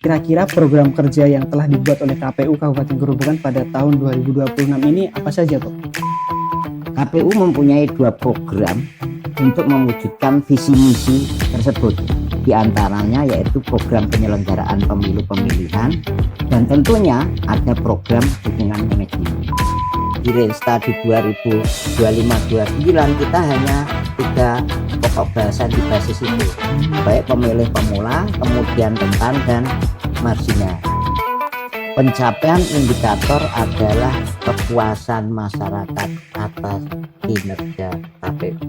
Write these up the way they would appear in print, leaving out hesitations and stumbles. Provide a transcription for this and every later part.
Kira-kira program kerja yang telah dibuat oleh KPU Kabupaten Gerobokan pada tahun 2026 ini apa saja, Pak? KPU mempunyai 2 program untuk mewujudkan visi misi tersebut. Di antaranya yaitu program penyelenggaraan pemilu pemilihan dan tentunya ada program dukungan manajemen. Di Rensta di 2025-29 kita hanya 3 pokok bahasan di basis itu, baik pemilih pemula, kemudian rentan dan marginal. Pencapaian indikator adalah kepuasan masyarakat atas kinerja KPU.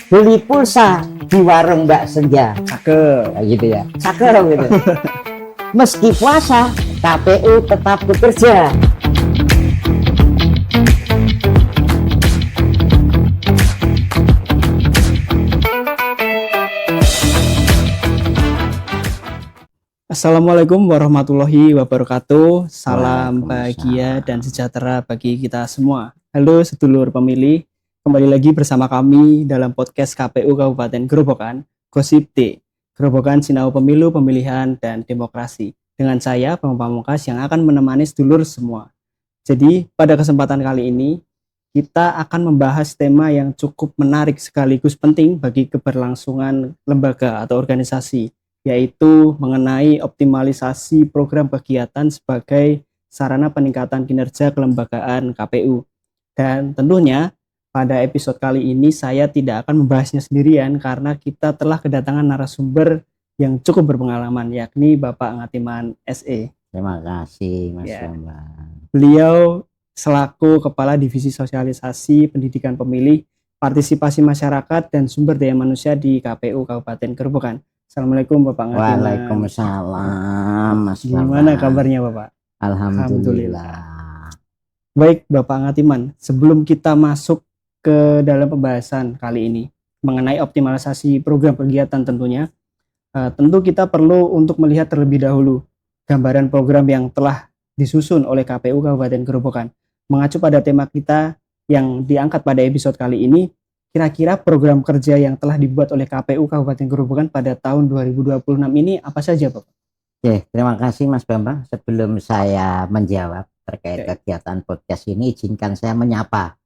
Beli pulsa di warung Mbak Senja, Cakep. gitu ya, cakep gitu. Meski puasa, KPU tetap bekerja. Assalamualaikum warahmatullahi wabarakatuh. Salam Waalaikumsalam. bahagia dan sejahtera bagi kita semua. Halo sedulur pemilih, kembali lagi bersama kami dalam podcast KPU Kabupaten Gerobokan, Gosip D, Gerobokan Sinau Pemilu, Pemilihan, dan Demokrasi. Dengan saya, Bang Pamungkas, yang akan menemani sedulur semua. Jadi, pada kesempatan kali ini, kita akan membahas tema yang cukup menarik sekaligus penting bagi keberlangsungan lembaga atau organisasi, yaitu mengenai optimalisasi program kegiatan sebagai sarana peningkatan kinerja kelembagaan KPU. Dan tentunya pada episode kali ini saya tidak akan membahasnya sendirian karena kita telah kedatangan narasumber yang cukup berpengalaman, yakni Bapak Ngatiman SE. Terima kasih Mas Ya. Bambang. Beliau selaku Kepala Divisi Sosialisasi Pendidikan Pemilih, Partisipasi Masyarakat, dan Sumber Daya Manusia di KPU Kabupaten Gerobokan. Assalamualaikum Bapak Ngatiman. Waalaikumsalam Mas Gimana Bambang. kabarnya Bapak? Alhamdulillah. Baik Bapak Ngatiman, sebelum kita masuk ke dalam pembahasan kali ini mengenai optimalisasi program kegiatan tentunya, tentu kita perlu untuk melihat terlebih dahulu gambaran program yang telah disusun oleh KPU Kabupaten Gerobokan. Mengacu pada tema kita yang diangkat pada episode kali ini, kira-kira program kerja yang telah dibuat oleh KPU Kabupaten Gerobokan pada tahun 2026 ini apa saja, Pak? Oke, terima kasih Mas Bambang. Sebelum saya menjawab terkait kegiatan podcast ini, izinkan saya menyapa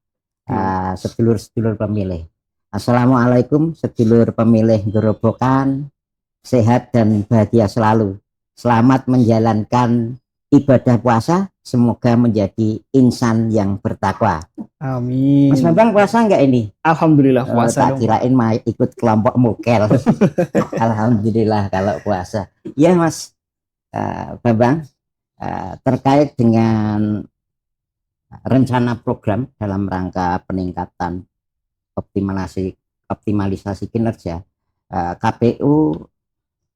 sedulur-sedulur pemilih. Assalamualaikum sedulur pemilih Gerobokan, sehat dan bahagia selalu. Selamat menjalankan ibadah puasa, semoga menjadi insan yang bertakwa. Amin. Mas Bambang puasa enggak ini? Alhamdulillah puasa. Tak kirain ikut kelompok mukel. Alhamdulillah kalau puasa. Ya Mas Bambang, terkait dengan rencana program dalam rangka peningkatan optimalisasi kinerja, KPU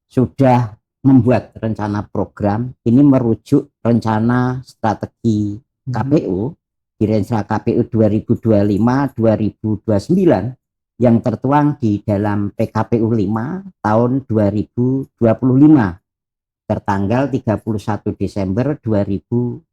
sudah membuat rencana program. Ini merujuk rencana strategi KPU di Rensa KPU 2025-2029 yang tertuang di dalam PKPU 5 tahun 2025 tertanggal 31 Desember 2025.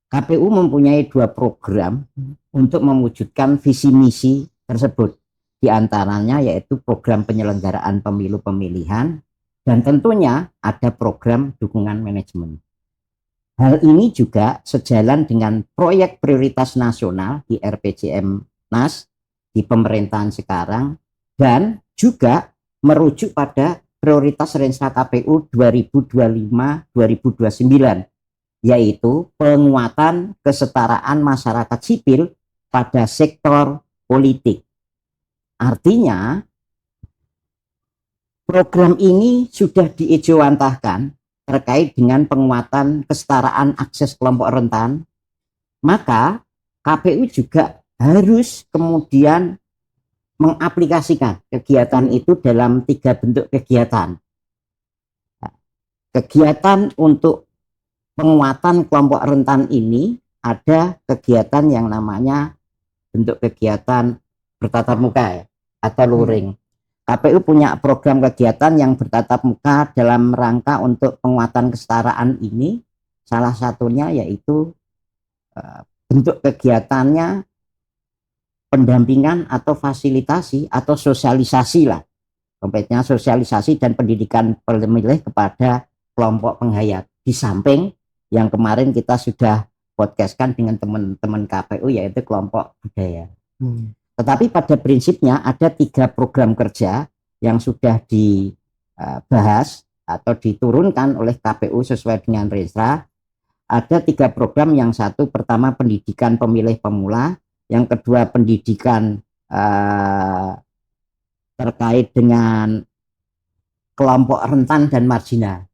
KPU mempunyai 2 program untuk mewujudkan visi misi tersebut. Di antaranya yaitu program penyelenggaraan pemilu pemilihan dan tentunya ada program dukungan manajemen. Hal ini juga sejalan dengan proyek prioritas nasional di RPJM NAS di pemerintahan sekarang dan juga merujuk pada prioritas Rensa KPU 2025-2029, yaitu penguatan kesetaraan masyarakat sipil pada sektor politik. Artinya, program ini sudah diejawantahkan terkait dengan penguatan kesetaraan akses kelompok rentan, maka KPU juga harus kemudian mengaplikasikan kegiatan itu dalam 3 bentuk kegiatan. Kegiatan untuk penguatan kelompok rentan ini ada kegiatan yang namanya bentuk kegiatan bertatap muka atau luring. KPU punya program kegiatan yang bertatap muka dalam rangka untuk penguatan kesetaraan ini. Salah satunya yaitu bentuk kegiatannya pendampingan atau fasilitasi atau sosialisasi lah Kompetnya sosialisasi dan pendidikan pemilih kepada kelompok penghayat. Di samping yang kemarin kita sudah podcastkan dengan teman-teman KPU yaitu kelompok budaya. Tetapi pada prinsipnya ada 3 program kerja yang sudah dibahas atau diturunkan oleh KPU sesuai dengan Renstra. Ada 3 program, yang satu pertama pendidikan pemilih pemula, yang kedua pendidikan terkait dengan kelompok rentan dan marginal.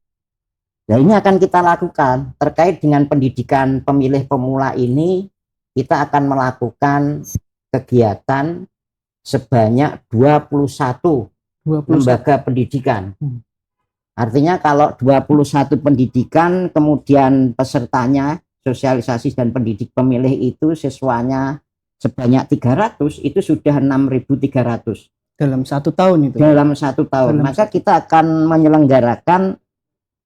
Nah, ini akan kita lakukan terkait dengan pendidikan pemilih pemula ini. Kita akan melakukan kegiatan sebanyak 21 lembaga pendidikan. Artinya kalau 21 pendidikan, kemudian pesertanya sosialisasi dan pendidik pemilih itu siswanya sebanyak 300, itu sudah 6.300. Dalam 1 tahun itu? Dalam 1 tahun. Maka kita akan menyelenggarakan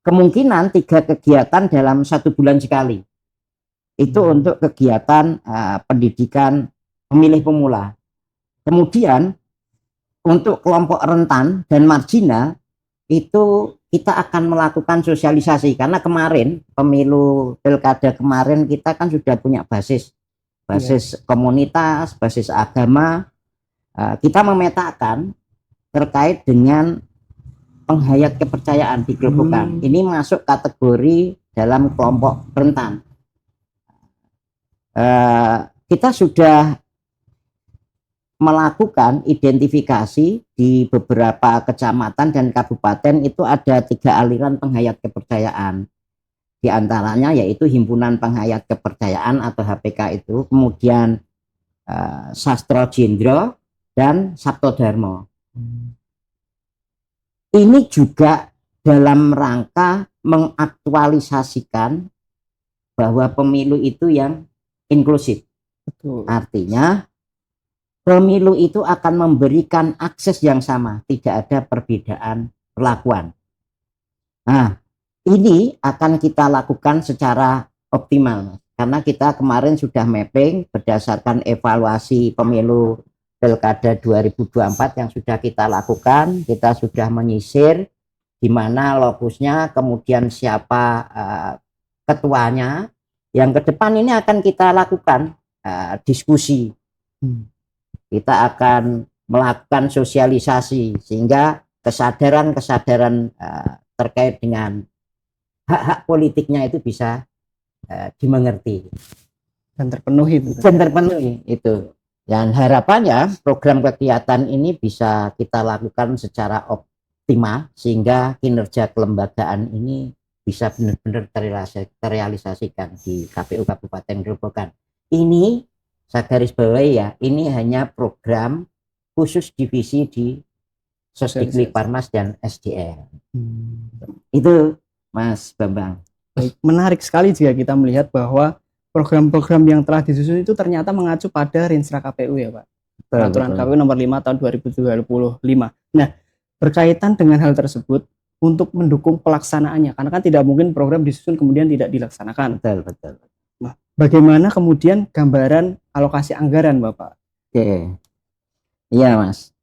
kemungkinan 3 kegiatan dalam 1 bulan sekali. Itu untuk kegiatan pendidikan pemilih pemula. Kemudian untuk kelompok rentan dan marginal itu kita akan melakukan sosialisasi, karena kemarin pemilu pilkada kemarin kita kan sudah punya basis komunitas, basis agama. Kita memetakan terkait dengan penghayat kepercayaan di Grobogan. Ini masuk kategori dalam kelompok rentan. Kita sudah melakukan identifikasi di beberapa kecamatan dan kabupaten, itu ada 3 aliran penghayat kepercayaan. Di antaranya yaitu Himpunan Penghayat Kepercayaan atau HPK itu, kemudian Sastro Jendro dan Sabto Dharma. Ini juga dalam rangka mengaktualisasikan bahwa pemilu itu yang inklusif. Betul. Artinya pemilu itu akan memberikan akses yang sama, tidak ada perbedaan perlakuan. Nah, ini akan kita lakukan secara optimal, karena kita kemarin sudah mapping berdasarkan evaluasi pemilu Pilkada 2024 yang sudah kita lakukan. Kita sudah menyisir di mana lokusnya, kemudian siapa ketuanya. Yang ke depan ini akan kita lakukan diskusi. Kita akan melakukan sosialisasi sehingga kesadaran-kesadaran terkait dengan hak-hak politiknya itu bisa dimengerti dan terpenuhi. Itu. Dan harapannya program kegiatan ini bisa kita lakukan secara optimal sehingga kinerja kelembagaan ini bisa benar-benar terrealisasikan di KPU Kabupaten Grobogan. Ini saya garis bawahi ya, ini hanya program khusus divisi di Sosdiklik Parmas dan SDM. Itu Mas Bambang. Baik, menarik sekali jika kita melihat bahwa program-program yang telah disusun itu ternyata mengacu pada Renstra KPU ya Pak. Peraturan KPU nomor 5 tahun 2025. Nah, berkaitan dengan hal tersebut untuk mendukung pelaksanaannya, karena kan tidak mungkin program disusun kemudian tidak dilaksanakan. Betul. Nah, bagaimana kemudian gambaran alokasi anggaran Bapak? Oke. Iya Mas,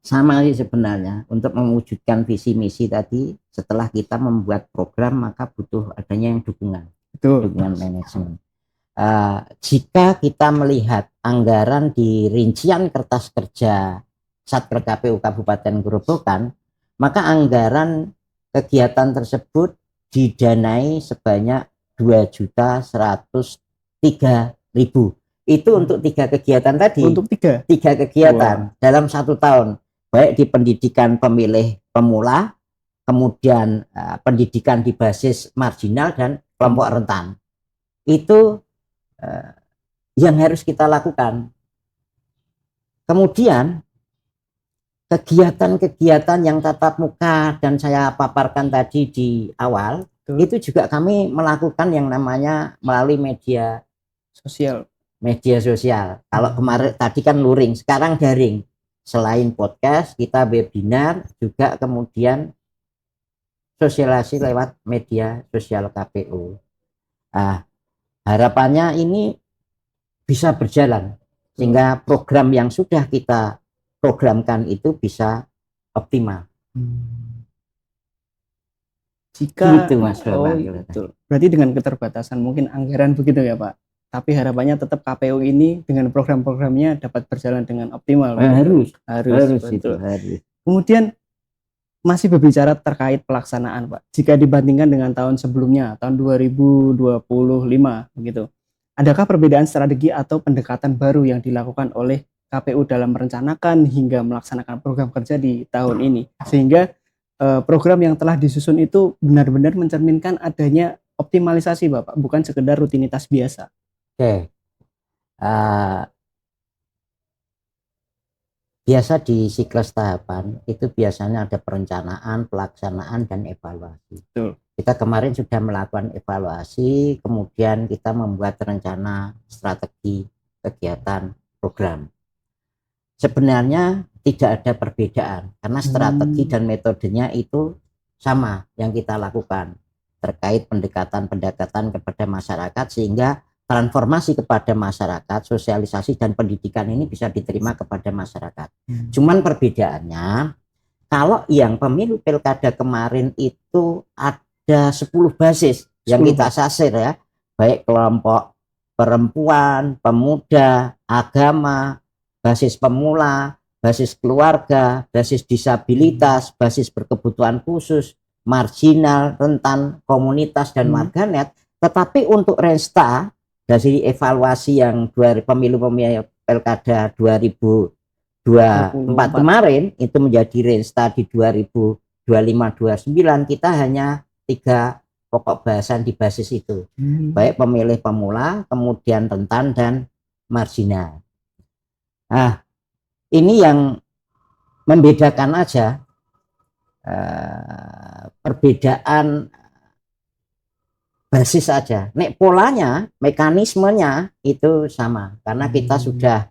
sama sih sebenarnya. Untuk mewujudkan visi misi tadi, setelah kita membuat program maka butuh adanya yang dukungan. Betul. Dukungan manajemen. Jika kita melihat anggaran di rincian kertas kerja Satker KPU Kabupaten Grobogan, maka anggaran kegiatan tersebut didanai sebanyak 2.103.000. Itu untuk 3 kegiatan tadi. Untuk 3 kegiatan dalam 1 tahun, baik di pendidikan pemilih pemula, kemudian pendidikan di basis marginal dan kelompok rentan. Itu yang harus kita lakukan. Kemudian kegiatan-kegiatan yang tatap muka dan saya paparkan tadi di awal, itu juga kami melakukan yang namanya melalui media sosial. Kalau kemarin tadi kan luring, sekarang daring. Selain podcast, kita webinar juga, kemudian sosialisasi lewat media sosial KPU. Harapannya ini bisa berjalan sehingga program yang sudah kita programkan itu bisa optimal. Jika Gitu, Mas Bapak. betul. Berarti dengan keterbatasan mungkin anggaran begitu ya Pak. Tapi harapannya tetap KPU ini dengan program-programnya dapat berjalan dengan optimal. Harus betul. itu harus. Kemudian masih berbicara terkait pelaksanaan Pak. Jika dibandingkan dengan tahun sebelumnya, tahun 2025 begitu. Adakah perbedaan strategi atau pendekatan baru yang dilakukan oleh KPU dalam merencanakan hingga melaksanakan program kerja di tahun ini? Sehingga program yang telah disusun itu benar-benar mencerminkan adanya optimalisasi Bapak, bukan sekedar rutinitas biasa. Oke. Biasa di siklus tahapan itu biasanya ada perencanaan, pelaksanaan, dan evaluasi. Betul. Kita kemarin sudah melakukan evaluasi, kemudian kita membuat rencana strategi kegiatan program. Sebenarnya tidak ada perbedaan karena strategi dan metodenya itu sama yang kita lakukan terkait pendekatan kepada masyarakat, sehingga transformasi kepada masyarakat, sosialisasi dan pendidikan ini bisa diterima kepada masyarakat. Cuman perbedaannya, kalau yang pemilu pilkada kemarin itu ada 10 basis yang kita sasar ya, baik kelompok perempuan, pemuda, agama, basis pemula, basis keluarga, basis disabilitas, basis berkebutuhan khusus, marginal, rentan, komunitas, dan marganet. Tetapi untuk Rensta dari evaluasi yang pemilu pilkada 2024 kemarin itu menjadi Rensta di 2025-29, kita hanya 3 pokok bahasan di basis itu, baik pemilih pemula, kemudian rentan, dan marginal. Nah, ini yang membedakan aja perbedaan basis saja. Nek polanya, mekanismenya itu sama karena kita sudah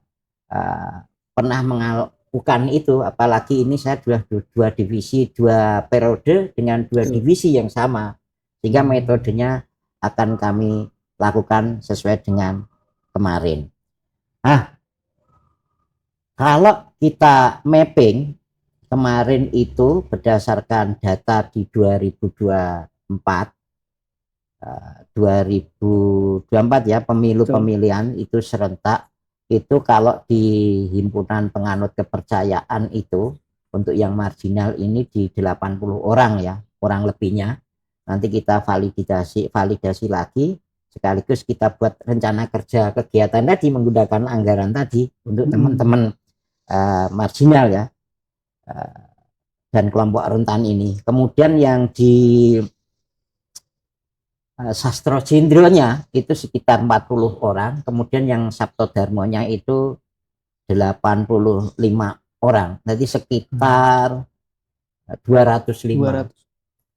pernah melakukan itu, apalagi ini saya sudah 2 divisi, 2 periode dengan 2 divisi yang sama, sehingga metodenya akan kami lakukan sesuai dengan kemarin. Nah, kalau kita mapping kemarin itu berdasarkan data di 2024 ya, pemilu pemilihan itu serentak, itu kalau di himpunan penganut kepercayaan itu untuk yang marginal ini di 80 orang ya, kurang lebihnya. Nanti kita validasi lagi, sekaligus kita buat rencana kerja kegiatan tadi menggunakan anggaran tadi untuk teman-teman marginal ya, dan kelompok rentan ini. Kemudian yang di Sastro Jendronya itu sekitar 40 orang, kemudian yang Sabto Darmonya itu 85 orang, jadi sekitar 205.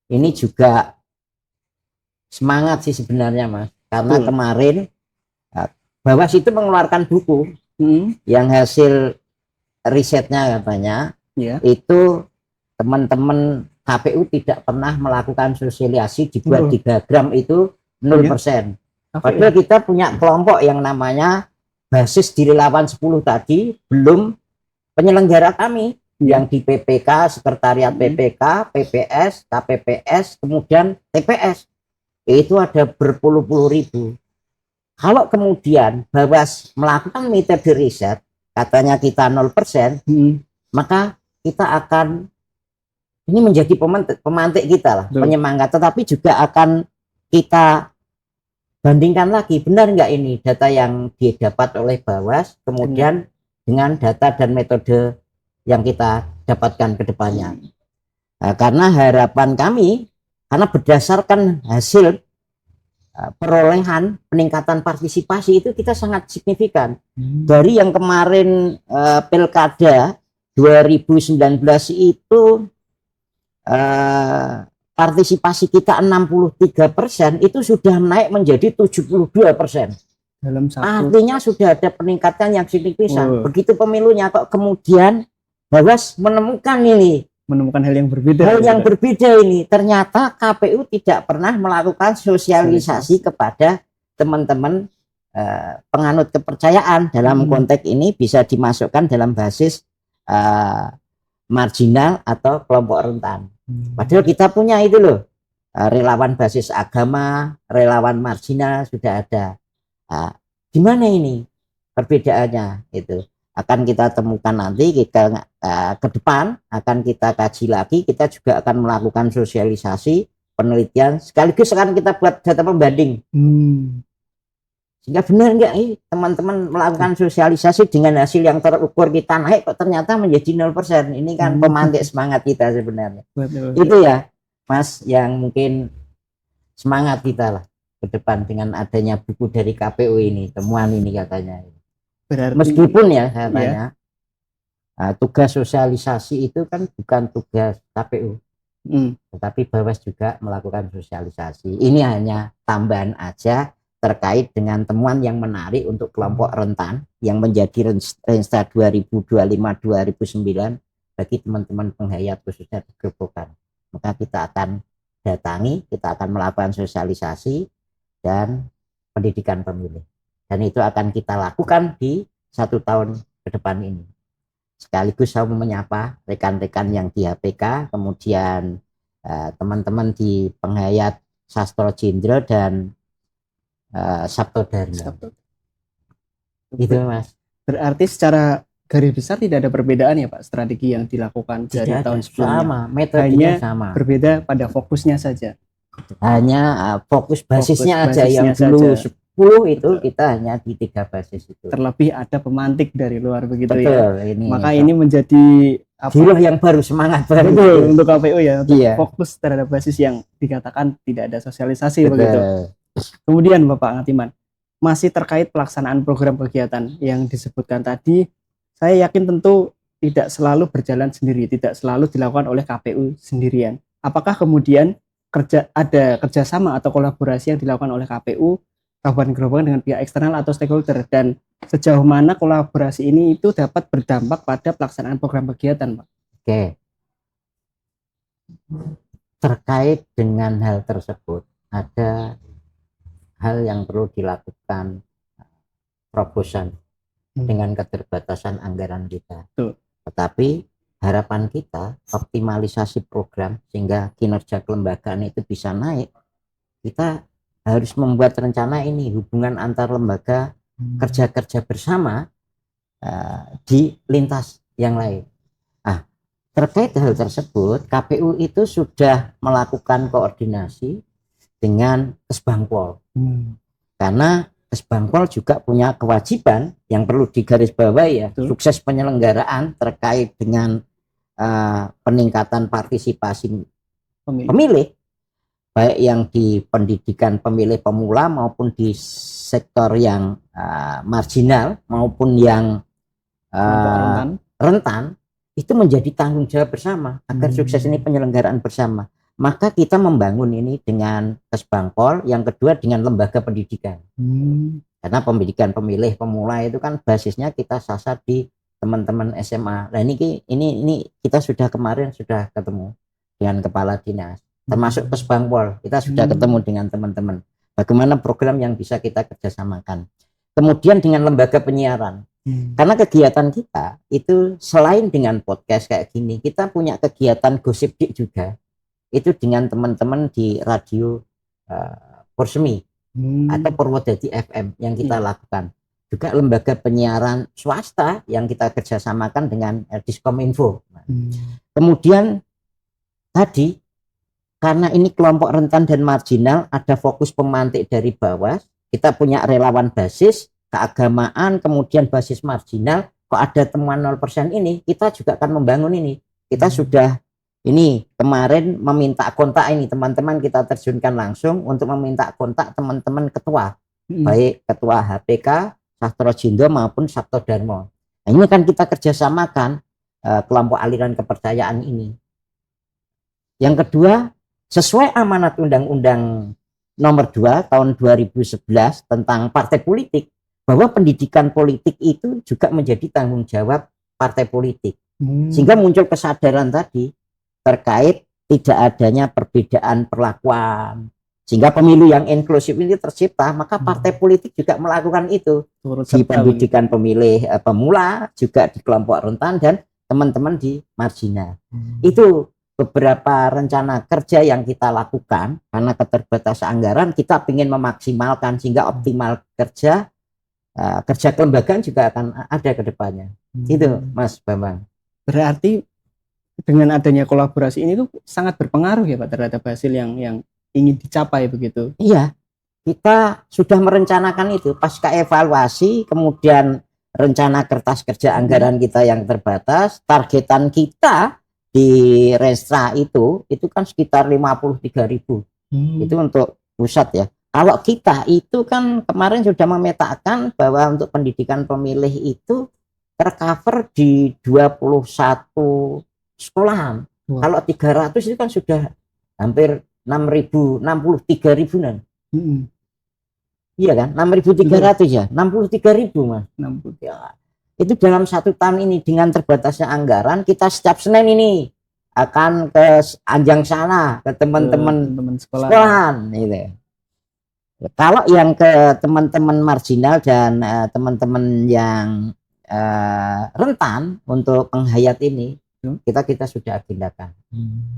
Ini juga semangat sih sebenarnya Mas, karena kemarin Bawas itu mengeluarkan buku yang hasil risetnya katanya itu teman-teman KPU tidak pernah melakukan sosialisasi, dibuat diagram itu 0%. Padahal kita punya kelompok yang namanya basis di relawan 10 tadi, belum penyelenggara kami yang di PPK, sekretariat PPK, PPS, KPPS, kemudian TPS. Itu ada berpuluh-puluh ribu. Kalau kemudian Bawas melakukan metode riset, katanya kita 0%, maka kita akan, ini menjadi pemantik kita lah, penyemangat, tetapi juga akan kita bandingkan lagi, benar nggak ini data yang didapat oleh Bawas, kemudian dengan data dan metode yang kita dapatkan ke depannya. Nah, karena harapan kami, karena berdasarkan hasil perolehan peningkatan partisipasi itu kita sangat signifikan. Dari yang kemarin pilkada 2019 itu partisipasi kita 63%, itu sudah naik menjadi 72%. Artinya sudah ada peningkatan yang signifikan. Begitu pemilunya kok kemudian Bawas menemukan hal yang berbeda. Ini ternyata KPU tidak pernah melakukan sosialisasi kepada teman-teman penganut kepercayaan. Dalam konteks ini bisa dimasukkan dalam basis marginal atau kelompok rentan. Padahal kita punya itu loh, relawan basis agama, relawan marginal sudah ada. Gimana ini perbedaannya? Itu akan kita temukan nanti, kita ke depan akan kita kaji lagi. Kita juga akan melakukan sosialisasi, penelitian, sekaligus akan kita buat data pembanding. Sehingga benar nggak teman-teman melakukan sosialisasi dengan hasil yang terukur kita naik kok ternyata menjadi 0%. Ini kan pemantik semangat kita sebenarnya. Betul. Itu ya Mas yang mungkin semangat kita lah ke depan dengan adanya buku dari KPU ini, temuan ini katanya. Berarti, meskipun ya katanya tugas sosialisasi itu kan bukan tugas KPU, tetapi Bawas juga melakukan sosialisasi. Ini hanya tambahan aja terkait dengan temuan yang menarik untuk kelompok rentan yang menjadi Renstra 2025-2009 bagi teman-teman penghayat khususnya di Grobogan. Maka kita akan datangi, kita akan melakukan sosialisasi dan pendidikan pemilih. Dan itu akan kita lakukan di 1 tahun ke depan ini. Sekaligus saya mau menyapa rekan-rekan yang di HPK, kemudian teman-teman di penghayat Sastro Jendra dan Sabto Dharma. Gitu Mas. Berarti secara garis besar tidak ada perbedaan ya Pak, strategi yang dilakukan dari tahun sebelumnya. Sama, metodenya sama. Berbeda pada fokusnya saja. Hanya fokus basisnya aja yang dulu 10 itu kita hanya di 3 basis itu. Terlebih ada pemantik dari luar begitu. Betul, ya. Maka ini menjadi jiwa yang baru, semangat baru. Betul, untuk KPU ya, untuk fokus terhadap basis yang dikatakan tidak ada sosialisasi. Betul. Begitu. Kemudian Bapak Ngatiman, masih terkait pelaksanaan program kegiatan yang disebutkan tadi, saya yakin tentu tidak selalu berjalan sendiri, tidak selalu dilakukan oleh KPU sendirian. Apakah kemudian ada kerjasama atau kolaborasi yang dilakukan oleh KPU Kabupaten Grobogan dengan pihak eksternal atau stakeholder, dan sejauh mana kolaborasi ini itu dapat berdampak pada pelaksanaan program kegiatan, Pak? Oke. Terkait dengan hal tersebut, ada hal yang perlu dilakukan terobosan dengan keterbatasan anggaran kita. Tetapi harapan kita optimalisasi program sehingga kinerja kelembagaan itu bisa naik. Kita harus membuat rencana ini, hubungan antar lembaga, kerja-kerja bersama di lintas yang lain. Terkait hal tersebut, KPU itu sudah melakukan koordinasi dengan Kesbangpol. Karena Kesbangpol juga punya kewajiban yang perlu digarisbawahi ya, sukses penyelenggaraan terkait dengan peningkatan partisipasi pemilih, baik yang di pendidikan pemilih pemula maupun di sektor yang marginal maupun yang rentan, itu menjadi tanggung jawab bersama agar sukses ini penyelenggaraan bersama. Maka kita membangun ini dengan Kesbangpol, yang kedua dengan lembaga pendidikan. Karena pendidikan pemilih pemula itu kan basisnya kita sasar di teman-teman SMA. Nah ini kita sudah kemarin sudah ketemu dengan kepala dinas, termasuk Kesbangpol. Kita sudah ketemu dengan teman-teman. Bagaimana program yang bisa kita kerjasamakan. Kemudian dengan lembaga penyiaran. Karena kegiatan kita itu selain dengan podcast kayak gini, kita punya kegiatan gosipdik juga. Itu dengan teman-teman di radio Porsemi atau Purwodadi FM yang kita lakukan. Juga lembaga penyiaran swasta yang kita kerjasamakan dengan Diskominfo. Kemudian tadi karena ini kelompok rentan dan marginal, ada fokus pemantik dari Bawas. Kita punya relawan basis keagamaan, kemudian basis marginal. Kok ada temuan 0% ini, kita juga akan membangun ini. Kita sudah ini kemarin meminta kontak ini, teman-teman kita terjunkan langsung untuk meminta kontak teman-teman ketua, baik ketua HPK, Sastro Jendra maupun Sabto Dharma. Nah, ini kan kita kerjasamakan kelompok aliran kepercayaan ini. Yang kedua, sesuai amanat Undang-Undang Nomor 2 Tahun 2011 tentang partai politik, bahwa pendidikan politik itu juga menjadi tanggung jawab partai politik. Sehingga muncul kesadaran tadi terkait tidak adanya perbedaan perlakuan, sehingga pemilu yang inklusif ini tercipta. Maka partai politik juga melakukan itu di pendidikan pemilih pemula, juga di kelompok rentan dan teman-teman di marginal. Itu beberapa rencana kerja yang kita lakukan karena keterbatasan anggaran, kita ingin memaksimalkan sehingga optimal kerja kelembagaan juga akan ada ke depannya. Itu Mas Bambang. Berarti dengan adanya kolaborasi ini tuh sangat berpengaruh ya Pak terhadap hasil yang ingin dicapai begitu. Iya, kita sudah merencanakan itu pasca evaluasi, kemudian rencana kertas kerja anggaran kita yang terbatas, targetan kita di Restra itu kan sekitar 53.000. Itu untuk pusat ya. Kalau kita itu kan kemarin sudah memetakan bahwa untuk pendidikan pemilih itu tercover di 21 sekolahan. Kalau 300 itu kan sudah hampir 63.000-an. Iya kan? 6.300 ya. 63.000 Mas. 60. Ya. Itu dalam 1 tahun ini dengan terbatasnya anggaran, kita setiap Senin ini akan ke Anjang sana ke teman-teman sekolahan gitu. Kalau yang ke teman-teman marginal dan teman-teman yang rentan untuk penghayat ini, kita sudah agendakan.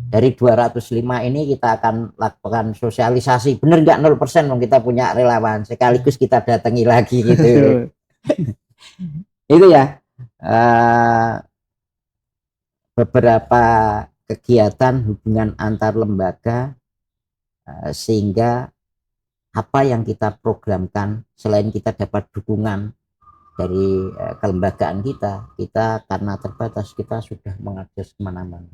Dari 205 ini kita akan lakukan sosialisasi. Bener nggak 0% kita punya relawan, sekaligus kita datangi lagi gitu. Itu ya beberapa kegiatan hubungan antar lembaga sehingga apa yang kita programkan selain kita dapat dukungan dari kelembagaan kita karena terbatas kita sudah mengakses kemana-mana.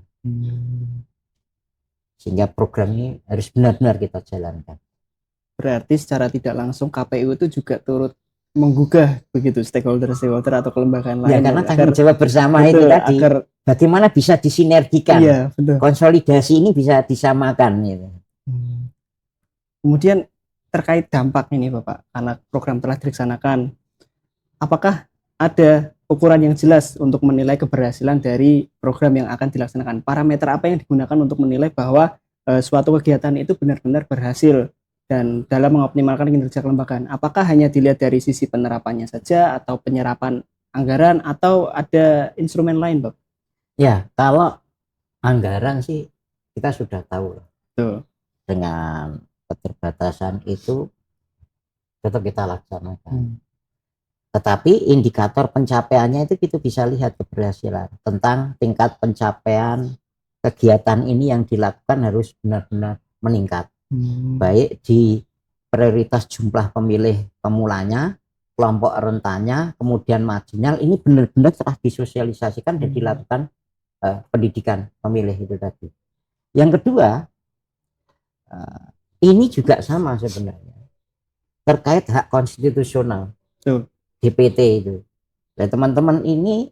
Sehingga program ini harus benar-benar kita jalankan. Berarti secara tidak langsung KPU itu juga turut menggugah begitu stakeholder atau kelembagaan lain. Ya karena tanggung jawab bersama itu tadi. Bagaimana bisa disinergikan? Iya, betul. Konsolidasi ini bisa disamakan gitu. Kemudian terkait dampak ini Bapak, karena program telah dilaksanakan, apakah ada ukuran yang jelas untuk menilai keberhasilan dari program yang akan dilaksanakan? Parameter apa yang digunakan untuk menilai bahwa suatu kegiatan itu benar-benar berhasil dan dalam mengoptimalkan kinerja kelembagaan? Apakah hanya dilihat dari sisi penerapannya saja atau penyerapan anggaran atau ada instrumen lain, Bapak? Ya, kalau anggaran sih kita sudah tahu. Tuh. Dengan keterbatasan itu tetap kita laksanakan. Tetapi indikator pencapaiannya itu bisa lihat keberhasilan tentang tingkat pencapaian kegiatan ini yang dilakukan harus benar-benar meningkat. Baik di prioritas jumlah pemilih pemulanya, kelompok rentannya, kemudian marginal, ini benar-benar telah disosialisasikan dan dilakukan pendidikan pemilih itu tadi. Yang kedua, ini juga sama sebenarnya terkait hak konstitusional. DPT itu. Nah, teman-teman ini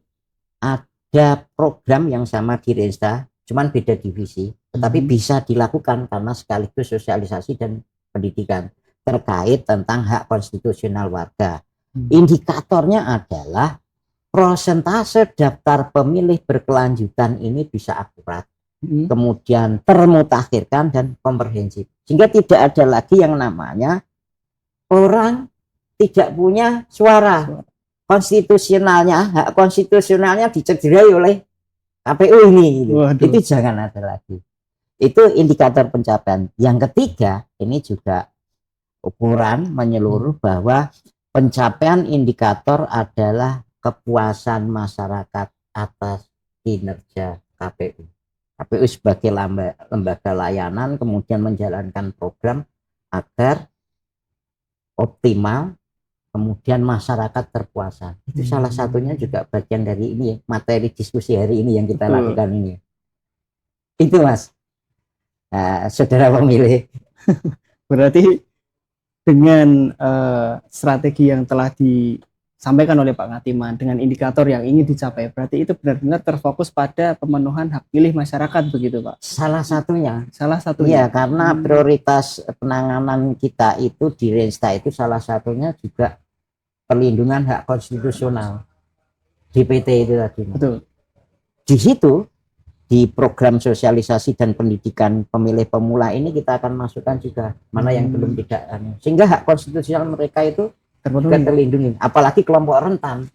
ada program yang sama di Resta, cuman beda divisi, tetapi bisa dilakukan karena sekaligus sosialisasi dan pendidikan terkait tentang hak konstitusional warga. Indikatornya adalah prosentase daftar pemilih berkelanjutan ini bisa akurat, kemudian termutakhirkan dan komprehensif, sehingga tidak ada lagi yang namanya orang tidak punya suara konstitusionalnya, hak konstitusionalnya dicederai oleh KPU ini. Itu jangan ada lagi. Itu indikator pencapaian. Yang ketiga, ini juga ukuran menyeluruh bahwa pencapaian indikator adalah kepuasan masyarakat atas kinerja KPU. KPU sebagai lembaga layanan kemudian menjalankan program agar optimal, kemudian masyarakat terpuasa. Itu salah satunya juga bagian dari ini materi diskusi hari ini yang kita lakukan ini. Itu Mas, saudara pemilih. Berarti dengan strategi yang telah disampaikan oleh Pak Ngatiman dengan indikator yang ingin dicapai, berarti itu benar-benar terfokus pada pemenuhan hak pilih masyarakat begitu Pak? Salah satunya. Iya, karena prioritas penanganan kita itu di Resta itu salah satunya juga perlindungan hak konstitusional. DPT itu tadi. Betul. Di situ di program sosialisasi dan pendidikan pemilih pemula ini kita akan masukkan juga mana yang belum tidak, sehingga hak konstitusional mereka itu terlindungi, apalagi kelompok rentan.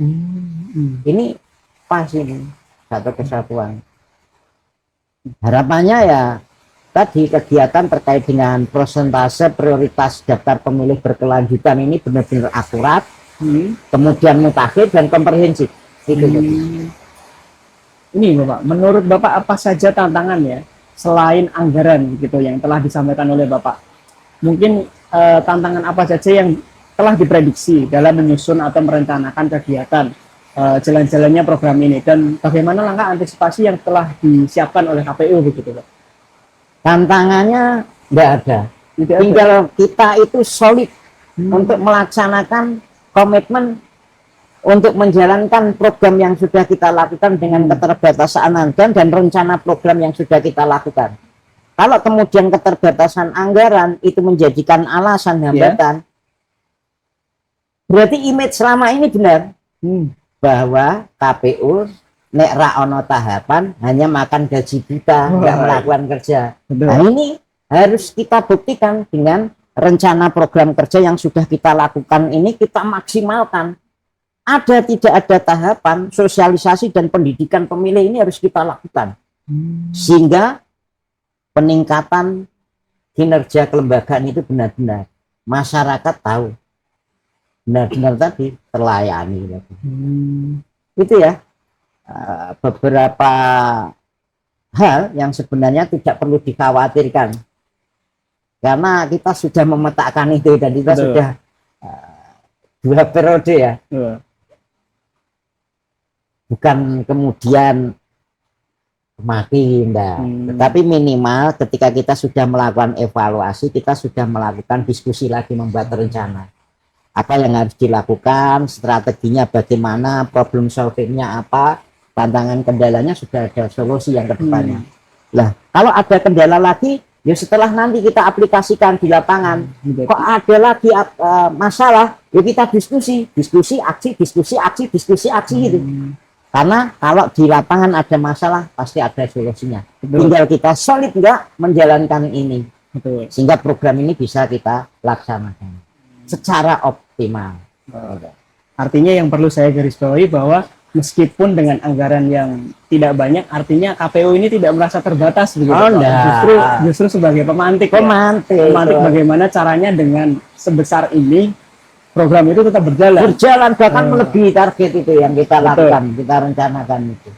Ini pas ini satu kesatuan. Harapannya ya tadi kegiatan terkait dengan persentase prioritas daftar pemilih berkelanjutan ini benar-benar akurat, kemudian mutakhir dan komprehensif. Itu. Ini Bapak, menurut Bapak apa saja tantangannya selain anggaran gitu yang telah disampaikan oleh Bapak? Mungkin tantangan apa saja yang telah diprediksi dalam menyusun atau merencanakan kegiatan jalan-jalannya program ini, dan bagaimana langkah antisipasi yang telah disiapkan oleh KPU begitu Pak? Tantangannya nggak ada. Tinggal kita itu solid untuk melaksanakan komitmen untuk menjalankan program yang sudah kita lakukan dengan keterbatasan anggaran dan rencana program yang sudah kita lakukan. Kalau kemudian keterbatasan anggaran itu menjadikan alasan hambatan, berarti image selama ini benar bahwa KPU nek ra ono tahapan hanya makan gaji buta, nggak melakukan kerja. Nah ini harus kita buktikan dengan rencana program kerja yang sudah kita lakukan ini kita maksimalkan. Ada tidak ada tahapan sosialisasi dan pendidikan pemilih ini harus kita lakukan sehingga peningkatan kinerja kelembagaan itu benar-benar masyarakat tahu benar-benar tadi terlayani. Itu ya beberapa hal yang sebenarnya tidak perlu dikhawatirkan karena kita sudah memetakan itu dan kita sudah 2 periode ya. Bukan kemudian makin tetapi minimal ketika kita sudah melakukan evaluasi, kita sudah melakukan diskusi lagi, membuat rencana apa yang harus dilakukan, strateginya bagaimana, problem solvingnya apa, tantangan kendalanya, sudah ada solusi yang kedepannya. Lah kalau ada kendala lagi ya setelah nanti kita aplikasikan di lapangan, kok ada lagi masalah ya kita diskusi aksi gitu. Karena kalau di lapangan ada masalah pasti ada solusinya. Tinggal kita solid nggak menjalankan ini. Sehingga program ini bisa kita laksanakan secara optimal. Artinya yang perlu saya garis bawahi bahwa meskipun dengan anggaran yang tidak banyak, artinya KPU ini tidak merasa terbatas begitu. Justru sebagai pemantik bagaimana caranya dengan sebesar ini program itu tetap berjalan bahkan melebihi target itu yang kita lakukan, kita rencanakan itu.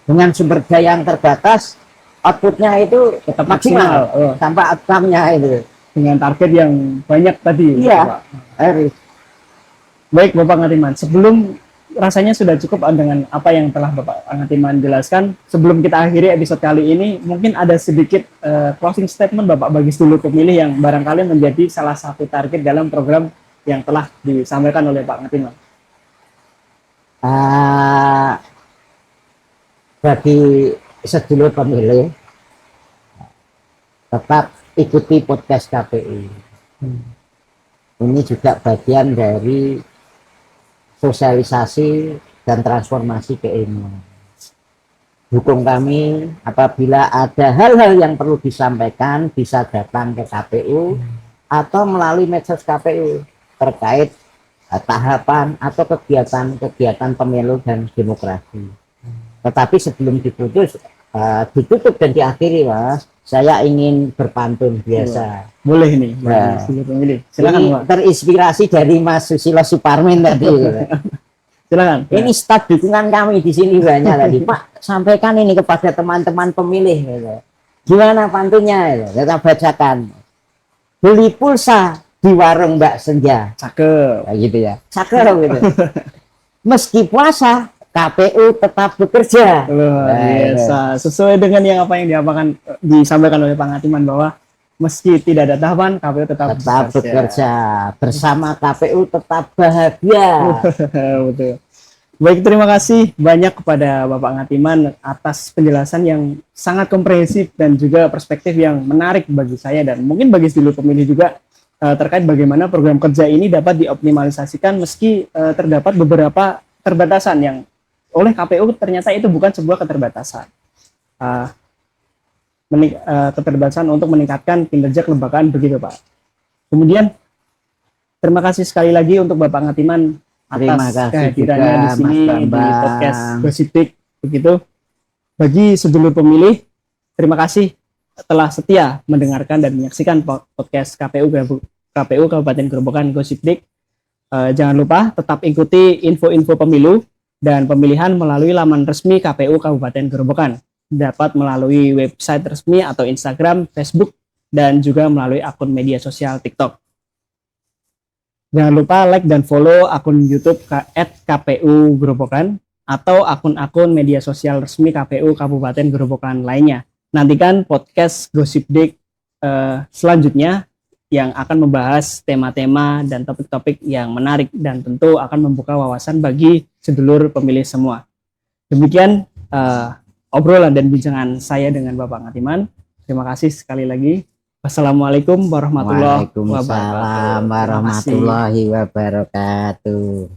Dengan sumber daya yang terbatas, outputnya itu tetap maksimal sampai outcome-nya itu dengan target yang banyak tadi. Iya. Baik Bapak Ngatiman, sebelum rasanya sudah cukup dengan apa yang telah Bapak Ngatiman jelaskan, sebelum kita akhiri episode kali ini, mungkin ada sedikit closing statement Bapak bagi seluruh pemilih yang barangkali menjadi salah satu target dalam program yang telah disampaikan oleh Pak Ngatiman. Bagi sedulur pemilih, tetap ikuti podcast KPU. Ini juga bagian dari sosialisasi dan transformasi keilmuan. Dukung kami apabila ada hal-hal yang perlu disampaikan, bisa datang ke KPU atau melalui medsos KPU terkait tahapan atau kegiatan pemilu dan demokrasi. Tetapi sebelum ditutup dan diakhiri, Mas, saya ingin berpantun biasa. Boleh nih, silakan. Ini terinspirasi dari Mas Susilo Suparmin tadi. Silakan. Ini staf dukungan kami di sini banyak tadi. Pak, sampaikan ini kepada teman-teman pemilih. Gitu. Gimana pantunnya? Kita bacakan. Beli pulsa di warung Mbak Senja. Cakep. Nah, gitu ya. Cakep gitu. Meski puasa, KPU tetap bekerja. Biasa. Sesuai dengan apa yang disampaikan oleh Pak Ngatiman bahwa meski tidak ada tahapan, KPU tetap bekerja. Bersama KPU tetap bahagia. Betul. Baik, terima kasih banyak kepada Bapak Ngatiman atas penjelasan yang sangat komprehensif dan juga perspektif yang menarik bagi saya dan mungkin bagi seluruh pemilih juga terkait bagaimana program kerja ini dapat dioptimalisasikan meski terdapat beberapa keterbatasan yang oleh KPU ternyata itu bukan sebuah keterbatasan. Keterbatasan untuk meningkatkan kinerja kelembagaan begitu Pak. Kemudian terima kasih sekali lagi untuk Bapak Ngatiman atas kehadirannya di sini di podcast Gosiptik Begitu. Bagi sedulur pemilih, terima kasih telah setia mendengarkan dan menyaksikan podcast KPU Kabupaten Grobogan Gosipdik. Jangan lupa tetap ikuti info-info pemilu dan pemilihan melalui laman resmi KPU Kabupaten Grobogan. Dapat melalui website resmi atau Instagram, Facebook, dan juga melalui akun media sosial TikTok. Jangan lupa like dan follow akun YouTube @KPU Grobogan atau akun-akun media sosial resmi KPU Kabupaten Grobogan lainnya. Nantikan podcast Gosipdik selanjutnya yang akan membahas tema-tema dan topik-topik yang menarik dan tentu akan membuka wawasan bagi sedulur pemilih semua. Demikian obrolan dan bincangan saya dengan Bapak Ngatiman. Terima kasih sekali lagi. Wassalamualaikum warahmatullahi wabarakatuh. Waalaikumsalam warahmatullahi wabarakatuh.